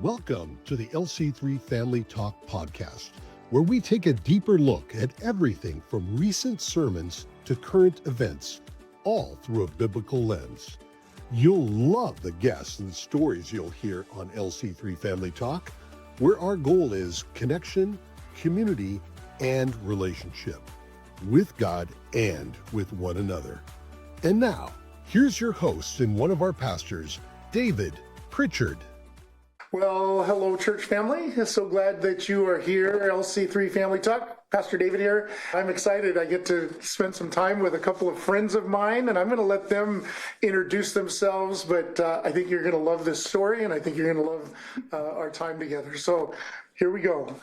Welcome to the LC3 Family Talk podcast, where we take a deeper look at everything from recent sermons to current events, all through a biblical lens. You'll love the guests and stories you'll hear on LC3 Family Talk, where our goal is connection, community, and relationship with God and with one another. And now, here's your host and one of our pastors, David Pritchard. Well, hello, church family. So glad that you are here, LC3 Family Talk. Pastor David here. I'm excited. I get to spend some time with a couple of friends of mine, and I'm going to let them introduce themselves, but I think you're going to love this story, and I think you're going to love our time together. So here we go.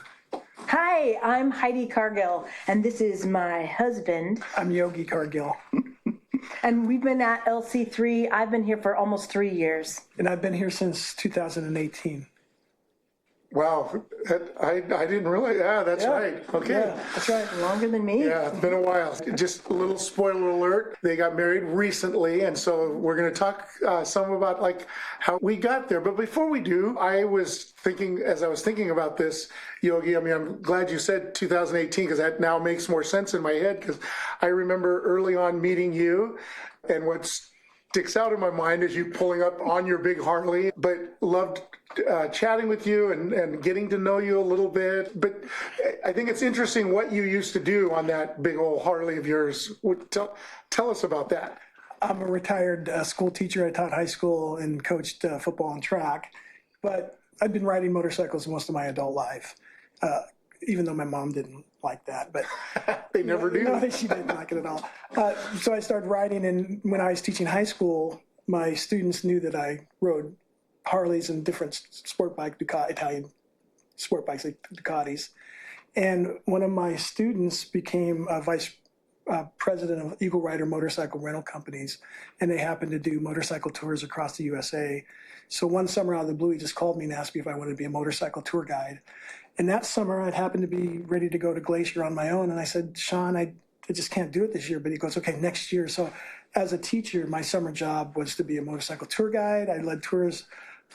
Hi, I'm Heidi Cargill, and this is my husband. I'm Yogi Cargill. And we've been at LC3. I've been here for almost 3 years. And I've been here since 2018. Wow, I didn't realize. Yeah, that's right. Okay. Yeah, that's right. Longer than me. Yeah, it's been a while. Just a little spoiler alert. They got married recently, and so we're going to talk some about like how we got there. But before we do, I was thinking, as I was thinking about this, Yogi, I mean, I'm glad you said 2018 because that now makes more sense in my head because I remember early on meeting you, and what sticks out in my mind is you pulling up on your big Harley, but loved chatting with you and getting to know you a little bit. But I think it's interesting what you used to do on that big old Harley of yours. Tell us about that. I'm a retired school teacher. I taught high school and coached football and track, but I've been riding motorcycles most of my adult life, even though my mom didn't like that. But they never do. No, she didn't like it at all. So I started riding, and when I was teaching high school, my students knew that I rode Harleys and different sport bike, Italian sport bikes like Ducatis. And one of my students became a vice president of Eagle Rider motorcycle rental companies, and they happened to do motorcycle tours across the USA. So one summer out of the blue, he just called me and asked me if I wanted to be a motorcycle tour guide. And that summer, I'd happened to be ready to go to Glacier on my own, and I said, Sean, I just can't do it this year. But he goes, okay, next year. So as a teacher, my summer job was to be a motorcycle tour guide. I led tours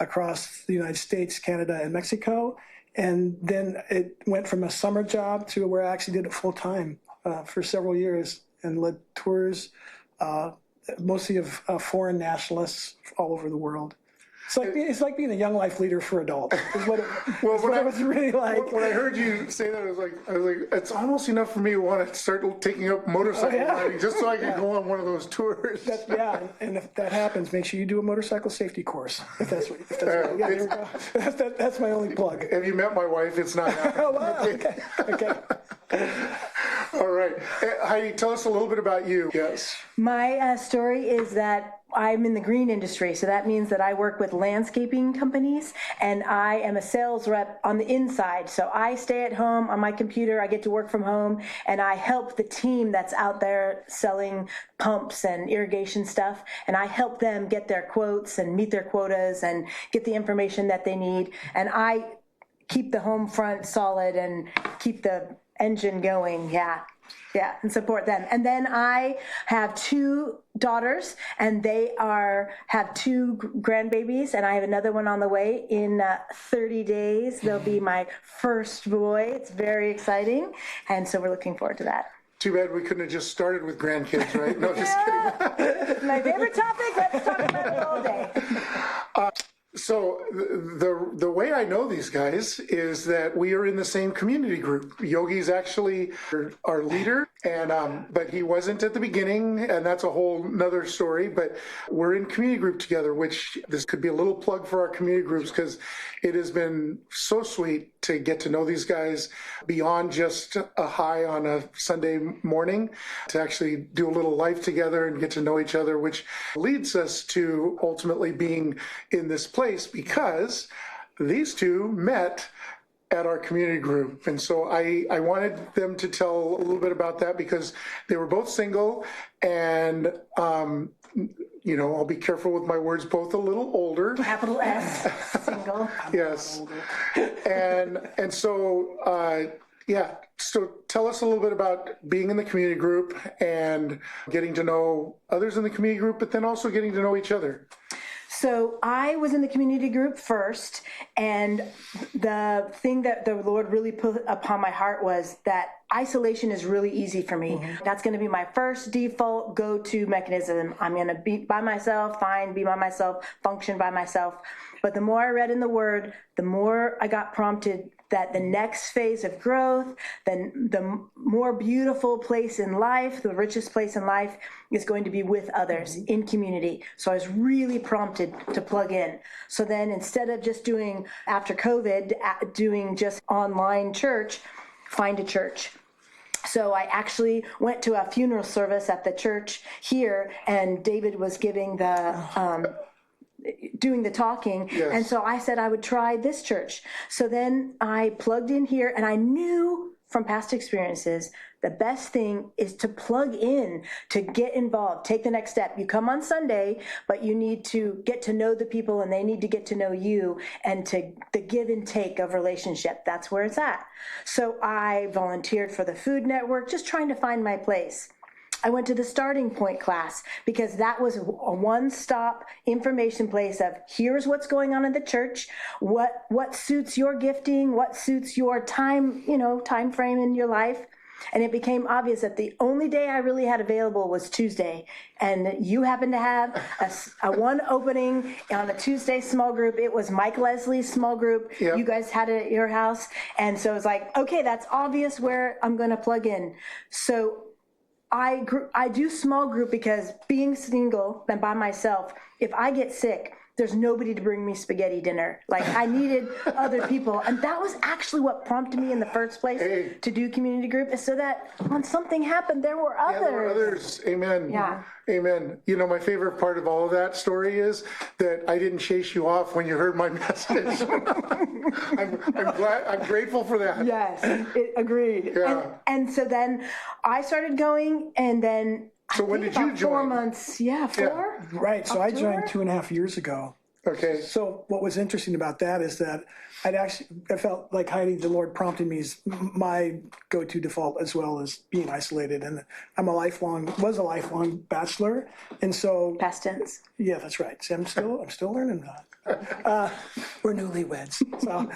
across the United States, Canada, and Mexico. And then it went from a summer job to where I actually did it full time for several years and led tours, mostly of foreign nationalists all over the world. It's like being a young life leader for adults. Is what it was really like. When I heard you say that, I was like, it's almost enough for me to want to start taking up motorcycle riding just so I can go on one of those tours. And if that happens, make sure you do a motorcycle safety course. There we go. That's my only plug. Have you met my wife? It's not happening. Oh, wow. Okay. All right. Heidi, tell us a little bit about you. Yes. My story is that I'm in the green industry, so that means that I work with landscaping companies, and I am a sales rep on the inside. So I stay at home on my computer, I get to work from home, and I help the team that's out there selling pumps and irrigation stuff, and I help them get their quotes and meet their quotas and get the information that they need, and I keep the home front solid and keep the engine going, and support them. And then I have 2 daughters, and they have 2 grandbabies, and I have another one on the way in 30 days. They'll be my first boy. It's very exciting, and so we're looking forward to that. Too bad we couldn't have just started with grandkids, right? No, just kidding. My favorite topic. Let's talk about it all day. So the way I know these guys is that we are in the same community group. Yogi's actually our leader, and but he wasn't at the beginning, and that's a whole nother story. But we're in community group together, which this could be a little plug for our community groups because it has been so sweet to get to know these guys beyond just a hi on a Sunday morning, to actually do a little life together and get to know each other, which leads us to ultimately being in this place because these two met at our community group. And so I wanted them to tell a little bit about that because they were both single and, I'll be careful with my words, both a little older. Capital S, single. Yes. And so, so tell us a little bit about being in the community group and getting to know others in the community group, but then also getting to know each other. So I was in the community group first, and the thing that the Lord really put upon my heart was that isolation is really easy for me. That's going to be my first default go-to mechanism. I'm going to be by myself, fine, be by myself, function by myself. But the more I read in the Word, the more I got prompted that the next phase of growth, then the more beautiful place in life, the richest place in life is going to be with others in community. So I was really prompted to plug in. So then instead of just doing, after COVID, doing just online church, find a church. So I actually went to a funeral service at the church here, and David was giving doing the talking. Yes. And so I said I would try this church. So then I plugged in here, and I knew from past experiences, the best thing is to plug in, to get involved, take the next step. You come on Sunday, but you need to get to know the people, and they need to get to know you, and to the give and take of relationship. That's where it's at. So I volunteered for the Food Network, just trying to find my place. I went to the Starting Point class because that was a one-stop information place of here's what's going on in the church, what suits your gifting, what suits your time, time frame in your life. And it became obvious that the only day I really had available was Tuesday. And you happened to have a one opening on a Tuesday small group. It was Mike Leslie's small group. Yep. You guys had it at your house. And so it's like, okay, that's obvious where I'm going to plug in. So I do small group because being single and by myself, if I get sick, there's nobody to bring me spaghetti dinner. Like, I needed other people. And that was actually what prompted me in the first place to do community group, is so that when something happened, there were others. Yeah, there were others. Amen. Yeah. Amen. My favorite part of all of that story is that I didn't chase you off when you heard my message. I'm grateful for that. Yes, agreed. Yeah. And so then I started going, and then So when did you join? 4 months. Yeah, 4. Right, so I joined October? 2.5 years ago. Okay. So what was interesting about that is that I felt like Heidi, the Lord prompted me as my go-to default, as well as being isolated. And I'm was a lifelong bachelor. And so, Past tense. yeah, that's right. See, I'm still learning that. We're newlyweds. So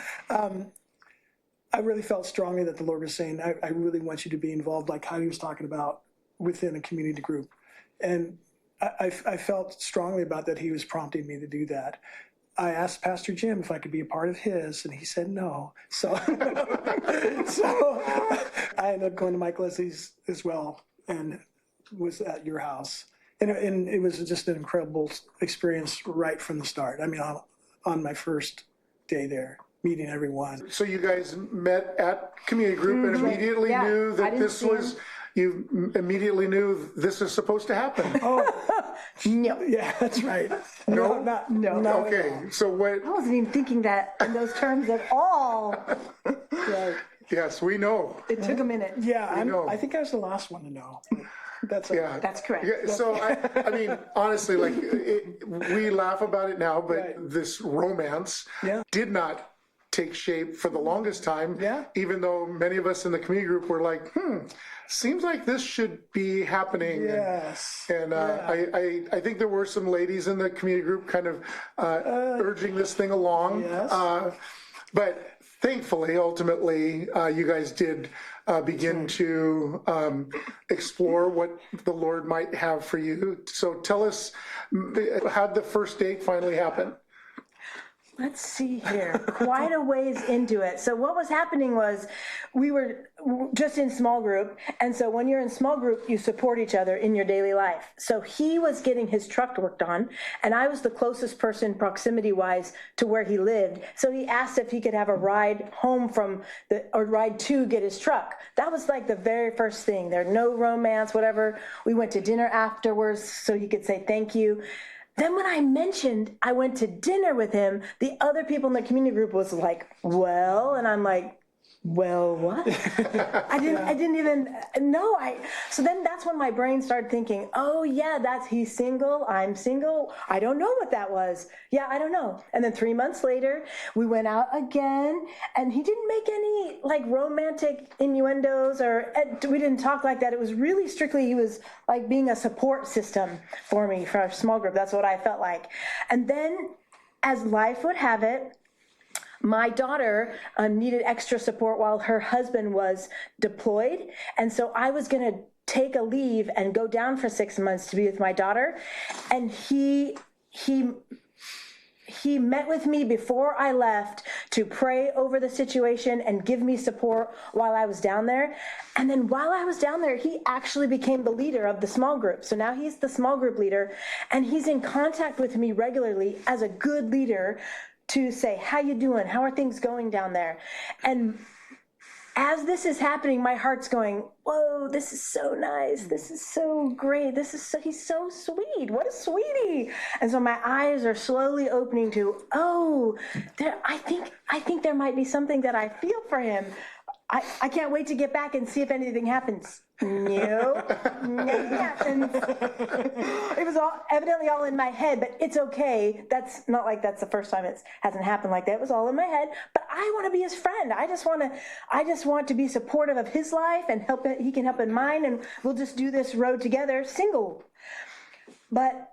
I really felt strongly that the Lord was saying, I really want you to be involved, like Heidi was talking about, within a community group. And I felt strongly about that. He was prompting me to do that. I asked Pastor Jim if I could be a part of his, and he said no. So, so I ended up going to Mike Leslie's as well, and was at your house. And it was just an incredible experience right from the start. I mean, on my first day there, meeting everyone. So you guys met at community group and immediately Yeah. knew I that didn't this see was, you immediately knew this is supposed to happen. No. Yeah, that's right. No? Not Okay, so what, I wasn't even thinking that in those terms at all. right. yes, we know. It took a minute. Yeah, know. I think I was the last one to know. That's Yeah. That's correct. Yeah, so I mean, honestly, like we laugh about it now, but Right. this romance Yeah. did not take shape for the longest time. Yeah. Even though many of us in the community group were like, seems like this should be happening. Yes. And I think there were some ladies in the community group kind of urging this thing along. Yes. But thankfully, ultimately, you guys did begin to explore what the Lord might have for you. So tell us, how'd the first date finally happen? Let's see here. Quite a ways into it. So what was happening was we were just in small group. And so when you're in small group, you support each other in your daily life. So he was getting his truck worked on, and I was the closest person proximity-wise to where he lived. So he asked if he could have a ride home or ride to get his truck. That was like the very first thing. There's no romance, whatever. We went to dinner afterwards so he could say thank you. Then when I mentioned I went to dinner with him, the other people in the community group was like, well, and I'm like, well, what? I didn't even know. So then that's when my brain started thinking, oh yeah, he's single, I'm single. I don't know what that was. Yeah, I don't know. And then 3 months later, we went out again, and he didn't make any like romantic innuendos, or we didn't talk like that. It was really strictly, he was like being a support system for me for a small group. That's what I felt like. And then, as life would have it, my daughter needed extra support while her husband was deployed. And so I was going to take a leave and go down for 6 months to be with my daughter. And he met with me before I left to pray over the situation and give me support while I was down there. And then while I was down there, he actually became the leader of the small group. So now he's the small group leader, and he's in contact with me regularly as a good leader to say, how you doing? How are things going down there? And as this is happening, my heart's going, whoa, this is so nice. This is so great. He's so sweet. What a sweetie. And so my eyes are slowly opening to, I think there might be something that I feel for him. I can't wait to get back and see if anything happens. No, nothing happens. It was evidently all in my head, but it's okay. That's not like that's the first time it hasn't happened like that. It was all in my head, but I want to be his friend. I just want to be supportive of his life and he can help in mine, and we'll just do this road together, single. But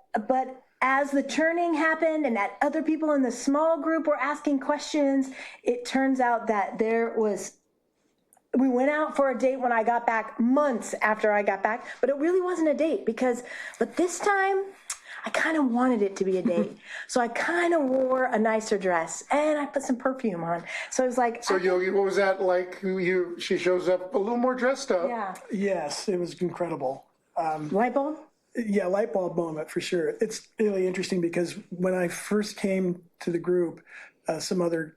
as the churning happened and that other people in the small group were asking questions, it turns out that we went out for a date when I got back, months after I got back, but it really wasn't a date but this time I kind of wanted it to be a date. So I kind of wore a nicer dress and I put some perfume on. So it was like. So Yogi, what was that like? She shows up a little more dressed up. Yeah. Yes, it was incredible. Light bulb? Yeah, light bulb moment for sure. It's really interesting because when I first came to the group, some other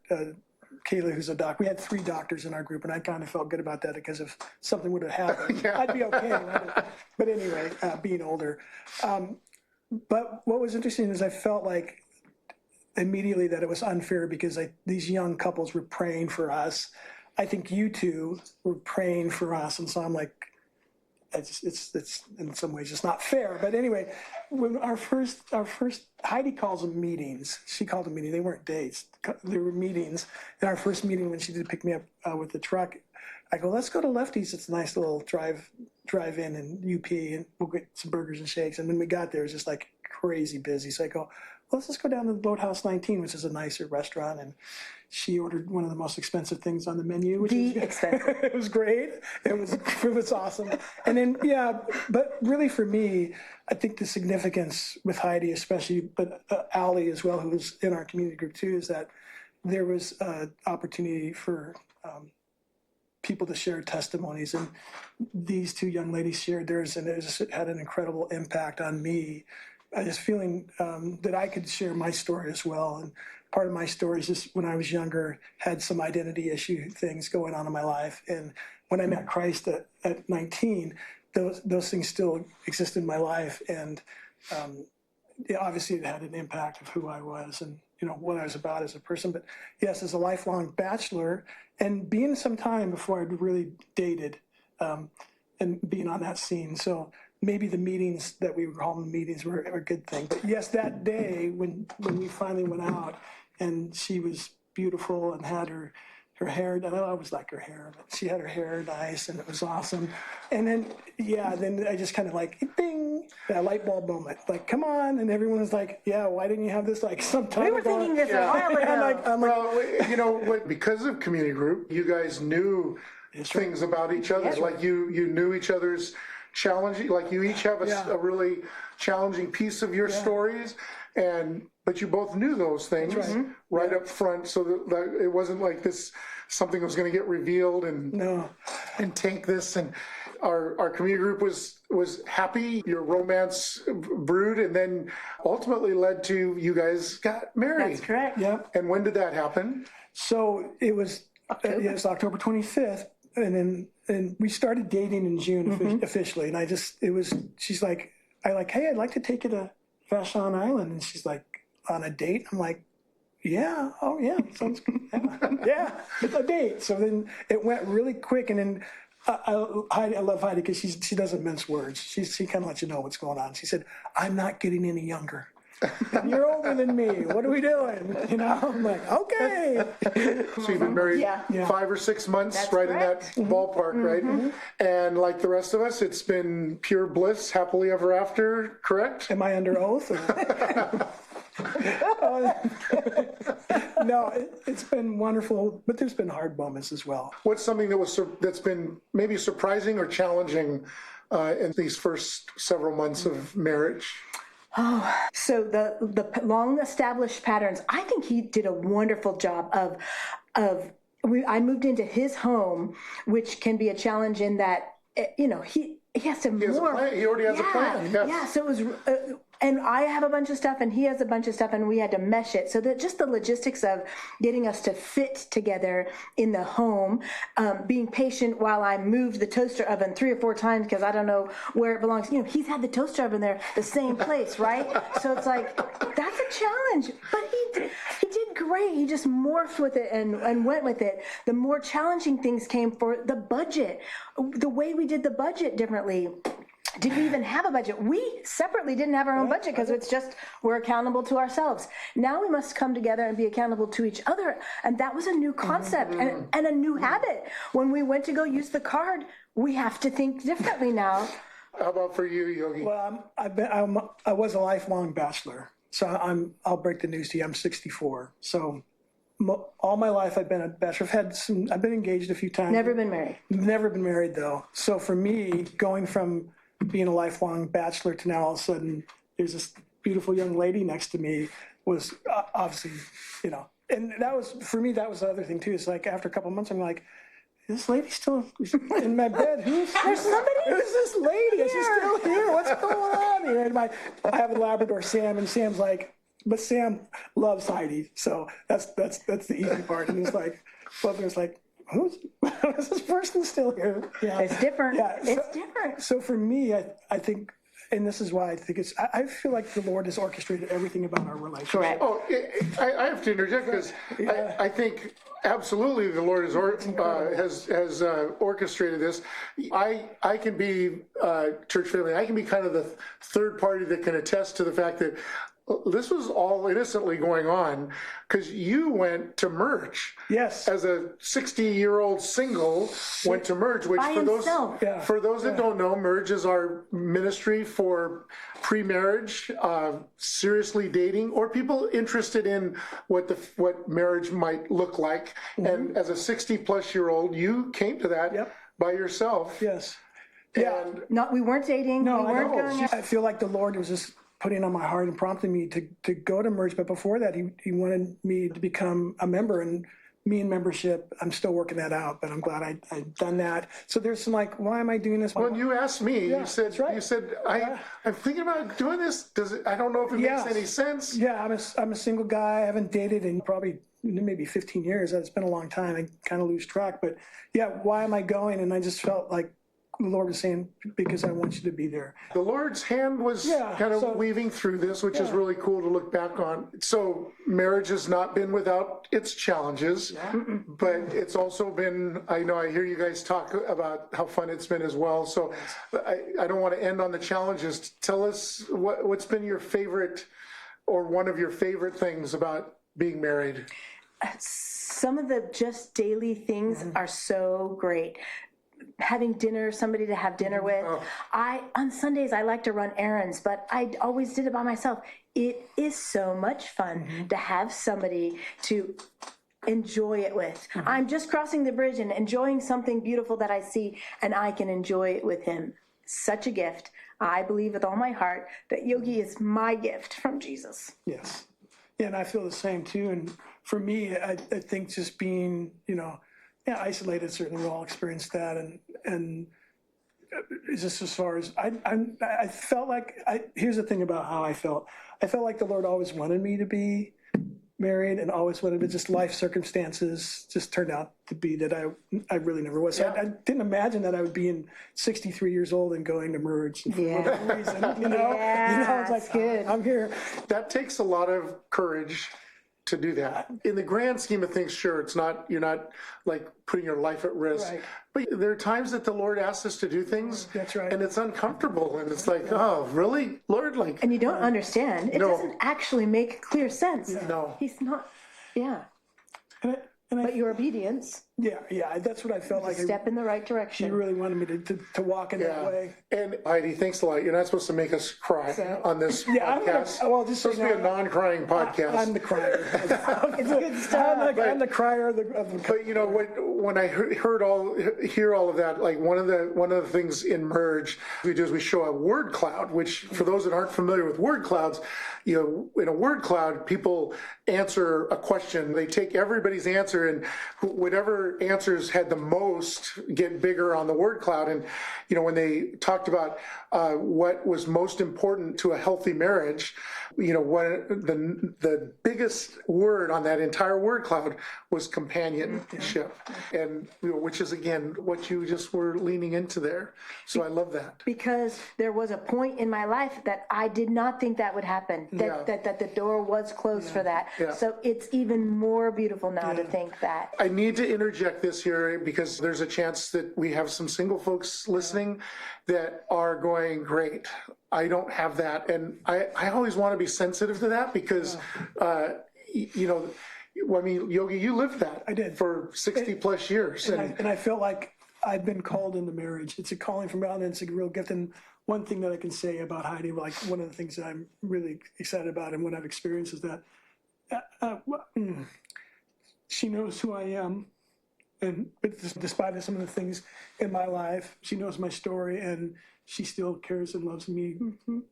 Kayla, who's a doc, we had 3 doctors in our group, and I kind of felt good about that because if something would have happened, Yeah. I'd be okay. But anyway, being older. But what was interesting is I felt like immediately that it was unfair because these young couples were praying for us. I think you two were praying for us, and so I'm like, it's in some ways just not fair. But anyway, when our first Heidi calls them meetings. She called them meetings. They weren't dates. They were meetings. And our first meeting when she did pick me up with the truck, I go, let's go to Lefty's. It's a nice little drive-in in UP, and we'll get some burgers and shakes. And when we got there, it was just like crazy busy. So I go, let's just go down to the Boathouse 19, which is a nicer restaurant. And she ordered one of the most expensive things on the menu, which was expensive. It was great. It was awesome. And then, yeah, but really for me, I think the significance with Heidi especially, but Allie as well, who was in our community group too, is that there was an opportunity for people to share testimonies. And these 2 young ladies shared theirs, and it just had an incredible impact on me. I just feeling that I could share my story as well. And part of my story is just when I was younger, had some identity issue things going on in my life. And when I met Christ at 19, those things still exist in my life. And obviously it had an impact of who I was and, what I was about as a person. But yes, as a lifelong bachelor and being some time before I'd really dated and being on that scene. So maybe the meetings that we were calling meetings were a good thing. But yes, that day when we finally went out and she was beautiful and had her hair, I always like her hair, but she had her hair nice and it was awesome. And then, then I just kind of like, bing, that light bulb moment. Like, come on. And everyone was like, yeah, why didn't you have this like sometime ago? We were thinking this a while ago. I'm like, because of community group, you guys knew things about each other. That's right. Like you knew each other's challenging, like you each have a really challenging piece of your stories, but you both knew those things right up front, so that it wasn't like something was going to get revealed and take this. And our community group was happy. Your romance brewed, and then ultimately led to you guys got married. That's correct. Yep. And when did that happen? So it was October 25th, and we started dating in June officially. And she's like, hey, I'd like to take you to Vashon Island. And she's like, on a date? I'm like, yeah, oh yeah, sounds good. Yeah, it's a date. So then it went really quick, and then I love Heidi because she doesn't mince words. She kind of lets you know what's going on. She said, "I'm not getting any younger. And you're older than me. What are we doing?" You know, I'm like, okay. So you've been married Yeah. 5 or 6 months, That's right correct. in that ballpark, right? And like the rest of us, it's been pure bliss, happily ever after, correct? Am I under oath? No, it's been wonderful, but there's been hard moments as well. What's something that's been maybe surprising or challenging in these first several months of marriage? So the long established patterns, I think he did a wonderful job I moved into his home, which can be a challenge in that, he has to He already has a plan. Yes. Yeah, so it was, and I have a bunch of stuff and he has a bunch of stuff and we had to mesh it. So that just the logistics of getting us to fit together in the home, being patient while I moved the toaster oven 3 or 4 times because I don't know where it belongs. He's had the toaster oven there, the same place, right? So it's like, that's a challenge, but he did great. He just morphed with it and went with it. The more challenging things came for the budget, the way we did the budget differently. Did we even have a budget? We separately didn't have our own budget because it's just we're accountable to ourselves. Now we must come together and be accountable to each other. And that was a new concept and a new habit. When we went to go use the card, we have to think differently now. How about for you, Yogi? Well, I was a lifelong bachelor, so I'll break the news to you. I'm 64, so all my life I've been a bachelor. I've been engaged a few times. Never been married. Never been married though. So for me, going from being a lifelong bachelor to now all of a sudden there's this beautiful young lady next to me was obviously, and that was, for me, that was the other thing too. It's like after a couple of months, I'm like, this lady's still in my bed. Who's this lady? Is she still here? What's going on here? And I have a Labrador, Sam, and Sam's like, but Sam loves Heidi, so that's the easy part. And he's like, both of us like, is this person still here? Yeah, it's different. Yeah, it's different. So for me, I think, and this is why I think I feel like the Lord has orchestrated everything about our relationship. Correct. Oh, I have to interject because I think absolutely the Lord has orchestrated this. I can be church family. I can be kind of the third party that can attest to the fact that this was all innocently going on because you went to Merge. Yes. As a 60-year-old single, went to Merge, which By himself. for those that don't know, Merge is our ministry for pre-marriage, seriously dating, or people interested in what marriage might look like. And as a 60-plus-year-old, you came to that by yourself. Yes. And No, we weren't dating. No, we weren't going out. I feel like the Lord was just putting on my heart and prompting me to go to Merge. But before that, he wanted me to become a member, and me and membership, I'm still working that out, but I'm glad I've done that. So there's some like, why am I doing this? when you asked me, Yeah, you said, that's right. I'm thinking about doing this. I don't know if it makes any sense. Yeah, I'm a single guy. I haven't dated in probably maybe 15 years. It's been a long time. I kind of lose track. But yeah, why am I going? And I just felt like the Lord was saying, because I want you to be there. The Lord's hand was kind of weaving through this, which is really cool to look back on. So marriage has not been without its challenges, but it's also been, I hear you guys talk about how fun it's been as well. So I don't want to end on the challenges. Tell us what's been your favorite or one of your favorite things about being married. Some of the just daily things are so great. Having dinner, somebody to have dinner with. On Sundays, I like to run errands, but I always did it by myself. It is so much fun to have somebody to enjoy it with. I'm just crossing the bridge and enjoying something beautiful that I see, and I can enjoy it with him. Such a gift. I believe with all my heart that Yogi is my gift from Jesus. Yes. Yeah, and I feel the same too. And for me, I think just being, isolated, certainly we all experienced that. And just as far as, I felt like, here's the thing about how I felt. I felt like the Lord always wanted me to be married and always wanted to, just life circumstances just turned out to be that I really never was. So I didn't imagine that I would be in 63 years old and going to Merge for whatever reason, it's like, good. I'm here. That takes a lot of courage to do that. In the grand scheme of things, sure, it's not, you're not like putting your life at risk. Right. But there are times that the Lord asks us to do things. That's right. And it's uncomfortable. And it's like, oh, really, Lord? Like, And you don't understand. It No. doesn't actually make clear sense. no. He's not, yeah. And But your obedience, yeah, that's what I felt like. step in the right He direction. really wanted me to walk in that Yeah. way. And Heidi, thanks a lot. You're not supposed to make us cry on this Yeah, I'm gonna, podcast. well, just so It's you supposed to be a know, non-crying podcast. I'm the crier. It's good stuff. I'm the crier of the But you know, when I hear all of that, like one of the things in Merge we do is we show a word cloud. Which, for those that aren't familiar with word clouds, you know, in a word cloud, people answer a question. They take everybody's answer, and whatever answers had the most get bigger on the word cloud. And you know, when they talked about what was most important to a healthy marriage, you know, what the biggest word on that entire word cloud was companionship, and you know, which is again what you just were leaning into there. So I love that. Because there was a point in my life that I did not think that would happen, that the door was closed for that. Yeah. So it's even more beautiful now to think that. I need to interject this here because there's a chance that we have some single folks listening that are going, great, I don't have that. And I always want to be sensitive to that because, you know, I mean, Yogi, you lived that. I did. For 60 plus years. And I felt like I'd been called into marriage. It's a calling from God, and it's a real gift. And one thing that I can say about Heidi, like one of the things that I'm really excited about and what I've experienced is that she knows who I am. And despite some of the things in my life, she knows my story, and she still cares and loves me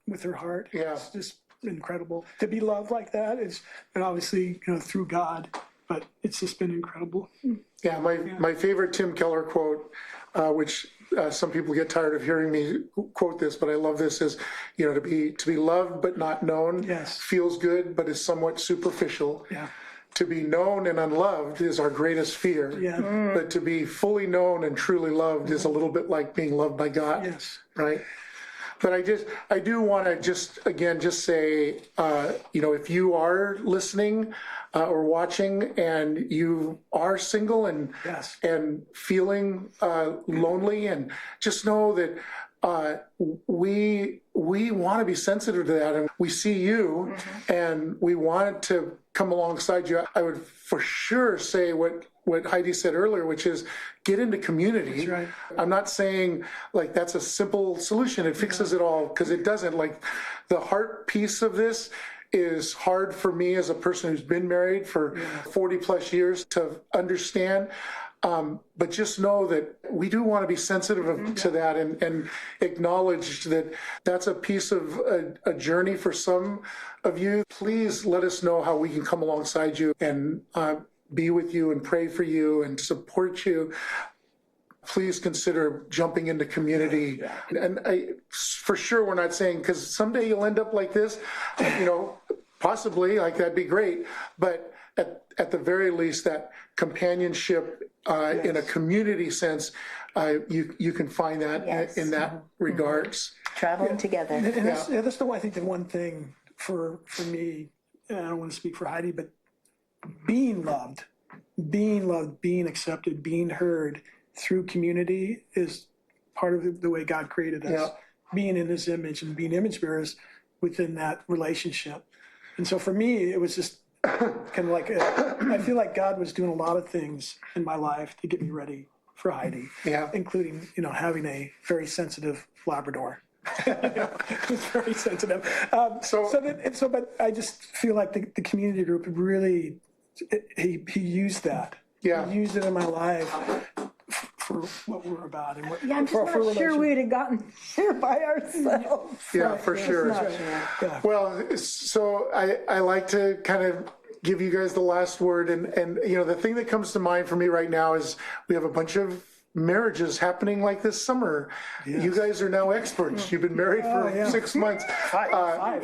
with her heart. Yeah. It's just incredible to be loved like that. And obviously, you know, through God, but it's just been incredible. Yeah, my favorite Tim Keller quote, which some people get tired of hearing me quote this, but I love this, is, you know, to be loved but not known feels good, but is somewhat superficial. Yeah. To be known and unloved is our greatest fear. Yeah. But to be fully known and truly loved is a little bit like being loved by God. Yes. Right? But I do want to just say, you know, if you are listening or watching and you are single and feeling lonely, and just know that we want to be sensitive to that, and we see you, and we want to come alongside you. I would for sure say what Heidi said earlier, which is get into community. That's right. I'm not saying like that's a simple solution. It fixes it all, because it doesn't. Like the heart piece of this is hard for me as a person who's been married for 40 plus years to understand. But just know that we do want to be sensitive to that, and acknowledge that that's a piece of a journey for some of you. Please let us know how we can come alongside you and be with you and pray for you and support you. Please consider jumping into community. And for sure, we're not saying, because someday you'll end up like this, you know, possibly, like that'd be great. But at the very least, that companionship in a community sense, you can find that in that regards. Traveling together. And that's I think the one thing for me, and I don't want to speak for Heidi, but being loved, being accepted, being heard through community is part of the way God created us. Yeah. Being in His image and being image bearers within that relationship. And so for me, it was just kind of like I feel like God was doing a lot of things in my life to get me ready for Heidi, including, you know, having a very sensitive Labrador. It's very sensitive. But I just feel like the community group really, he used that. Yeah. He used it in my life for what we're about. And what, I'm just not sure we'd have gotten here by ourselves. Yeah, for sure. Yeah. Well, so I like to kind of give you guys the last word, and you know, the thing that comes to mind for me right now is we have a bunch of marriages happening like this summer. Yes. You guys are now experts. You've been married for 6 months. Five.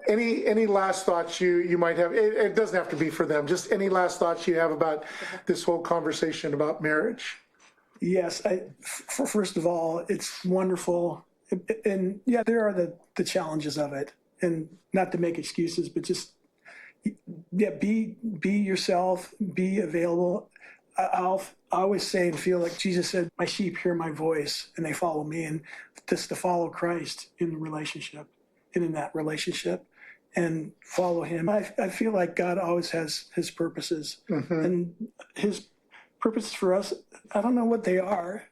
Any last thoughts you might have? It doesn't have to be for them. Just any last thoughts you have about this whole conversation about marriage? Yes. First of all, it's wonderful. And yeah, there are the challenges of it. And not to make excuses, but just yeah, be yourself, be available. I always say and feel like Jesus said, my sheep hear my voice and they follow me. And just to follow Christ in the relationship and in that relationship and follow him. I feel like God always has his purposes. And his purposes for us, I don't know what they are.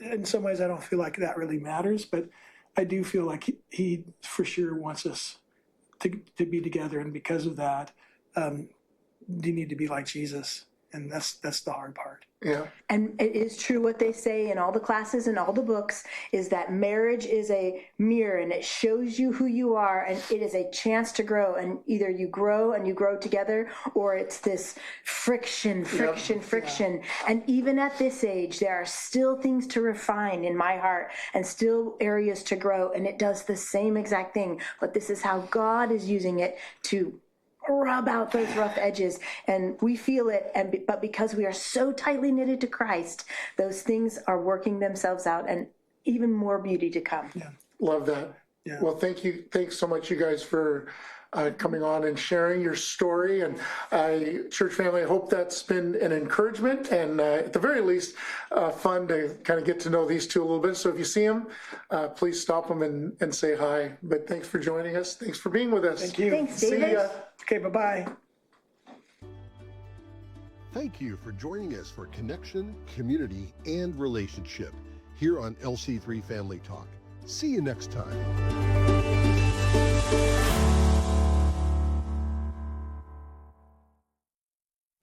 In some ways, I don't feel like that really matters, but I do feel like he for sure wants us to be together. And because of that, you need to be like Jesus. And that's the hard part. Yeah. And it is true what they say in all the classes and all the books is that marriage is a mirror and it shows you who you are and it is a chance to grow. And either you grow and you grow together or it's this friction. Yeah. And even at this age, there are still things to refine in my heart and still areas to grow. And it does the same exact thing. But this is how God is using it to rub out those rough edges, and we feel it, but because we are so tightly knitted to Christ, those things are working themselves out and even more beauty to come. Yeah. Love that. Yeah. Well, thank you. Thanks so much, you guys, for coming on and sharing your story. And church family, I hope that's been an encouragement and at the very least, fun to kind of get to know these two a little bit. So if you see them, please stop them and say hi. But thanks for joining us. Thanks for being with us. Thank you. Thanks, See David. ya. Okay, bye-bye. Thank you for joining us for connection, community, and relationship here on LC3 Family Talk. See you next time.